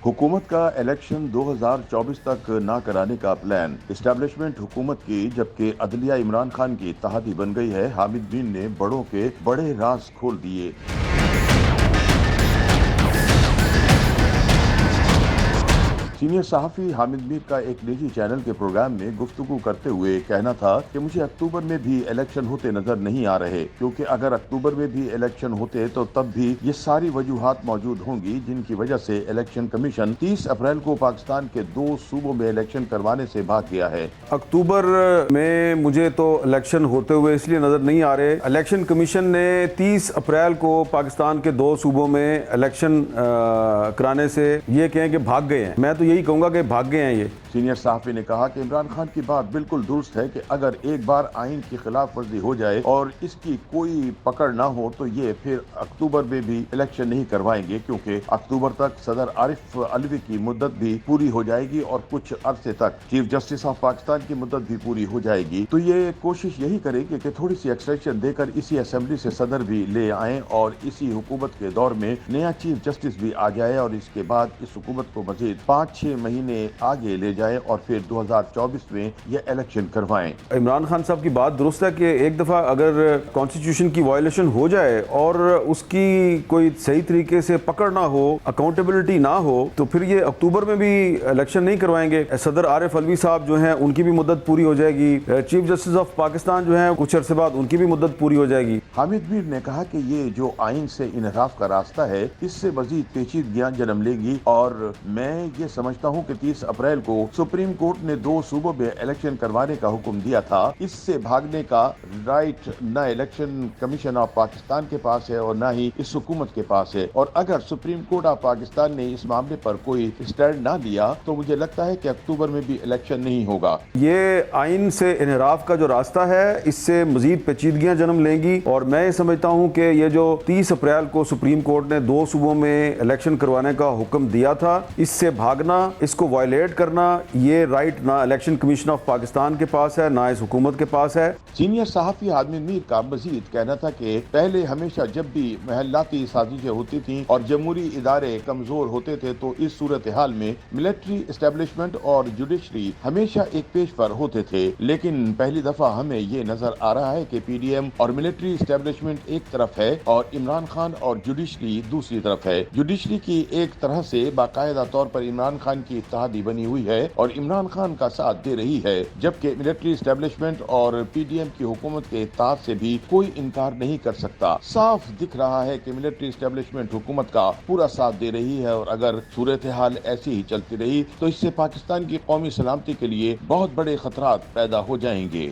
حکومت کا الیکشن 2024 تک نہ کرانے کا پلان، اسٹیبلشمنٹ حکومت کی جبکہ عدلیہ عمران خان کی اتحادی بن گئی ہے۔ حامد میر نے بڑوں کے بڑے راز کھول دیے۔ سینئر صحافی حامد میر کا ایک نجی چینل کے پروگرام میں گفتگو کرتے ہوئے کہنا تھا کہ مجھے اکتوبر میں بھی الیکشن ہوتے نظر نہیں آ رہے، کیونکہ اگر اکتوبر میں بھی الیکشن ہوتے تو تب بھی یہ ساری وجوہات موجود ہوں گی جن کی وجہ سے الیکشن کمیشن 30 اپریل کو پاکستان کے 2 صوبوں میں الیکشن کروانے سے بھاگ گیا ہے۔ اکتوبر میں مجھے تو الیکشن ہوتے ہوئے اس لیے نظر نہیں آ رہے، الیکشن کمیشن نے 30 اپریل کو پاکستان کے 2 صوبوں میں الیکشن کرانے سے یہ کہیں کہ بھاگ گئے ہیں۔ میں تو یہی کہوں گا کہ بھاگ گئے ہیں یہ۔ سینئر صحافی نے کہا کہ عمران خان کی بات بالکل درست ہے کہ اگر ایک بار آئین کی خلاف ورزی ہو جائے اور اس کی کوئی پکڑ نہ ہو تو یہ پھر اکتوبر میں بھی الیکشن نہیں کروائیں گے، کیونکہ اکتوبر تک صدر عارف علوی کی مدت بھی پوری ہو جائے گی اور کچھ عرصے تک چیف جسٹس آف پاکستان کی مدت بھی پوری ہو جائے گی۔ تو یہ کوشش یہی کرے گی کہ تھوڑی سی ایکسٹینشن دے کر اسی اسمبلی سے صدر بھی لے آئیں اور اسی حکومت کے دور میں نیا چیف جسٹس بھی آ جائے اور اس کے بعد اس حکومت کو مزید 5-6 مہینے آگے لے جائے اور پھر 2024 میں یہ الیکشن کروائیں۔ عمران خان صاحب کی بات درست ہے کہ ایک دفعہ اگر کانسٹیٹیوشن کی وائلیشن ہو جائے اور اس کی کوئی صحیح طریقے سے پکڑ نہ ہو، اکاؤنٹیبلٹی نہ ہو، تو پھر یہ اکتوبر میں بھی الیکشن نہیں کروائیں گے۔ صدر عارف علوی صاحب جو ہیں ان کی بھی مدت پوری ہو جائے گی، چیف جسٹس آف پاکستان جو ہیں کچھ عرصے بعد ان کی بھی مدت پوری ہو جائے گی۔ حامد میر نے کہا کہ یہ جو آئین سے انحراف کا راستہ ہے اس سے مزید پیچیدگیاں جنم لے گی، اور میں یہ سمجھتا ہوں کہ 30 اپریل کو سپریم کورٹ نے 2 صوبوں میں الیکشن کروانے کا حکم دیا تھا۔ اس سے بھاگنے کا رائٹ نہ الیکشن کمیشن آف پاکستان کے پاس ہے اور نہ ہی اس حکومت کے پاس ہے، اور اگر سپریم کورٹ آف پاکستان نے اس معاملے پر کوئی اسٹینڈ نہ لیا تو مجھے لگتا ہے کہ اکتوبر میں بھی الیکشن نہیں ہوگا۔ یہ آئین سے انحراف کا جو راستہ ہے اس سے مزید پیچیدگیاں جنم لیں گی، اور میں یہ سمجھتا ہوں کہ یہ جو 30 اپریل کو سپریم کورٹ نے 2 صوبوں میں الیکشن کروانے کا حکم دیا تھا، اس سے بھاگنا، اس کو وائلیٹ کرنا، یہ رائٹ نہ الیکشن کمیشن آف پاکستان کے پاس ہے نہ اس حکومت کے پاس ہے۔ سینئر صحافی حامد میر کا مزید کہنا تھا کہ پہلے ہمیشہ جب بھی محلاتی سازشیں ہوتی تھیں اور جمہوری ادارے کمزور ہوتے تھے تو اس صورتحال میں ملٹری اسٹیبلشمنٹ اور جوڈیشری ہمیشہ ایک پیش پر ہوتے تھے، لیکن پہلی دفعہ ہمیں یہ نظر آ رہا ہے کہ پی ڈی ایم اور ملٹری اسٹیبلشمنٹ ایک طرف ہے اور عمران خان اور جوڈیشری دوسری طرف ہے۔ جوڈیشری کی ایک طرح سے باقاعدہ طور پر عمران خان کی اتحادی بنی ہوئی ہے اور عمران خان کا ساتھ دے رہی ہے، جبکہ ملٹری اسٹیبلشمنٹ اور پی ڈی ایم کی حکومت کے اتحاد سے بھی کوئی انکار نہیں کر سکتا۔ صاف دکھ رہا ہے کہ ملٹری اسٹیبلشمنٹ حکومت کا پورا ساتھ دے رہی ہے، اور اگر صورتحال ایسی ہی چلتی رہی تو اس سے پاکستان کی قومی سلامتی کے لیے بہت بڑے خطرات پیدا ہو جائیں گے۔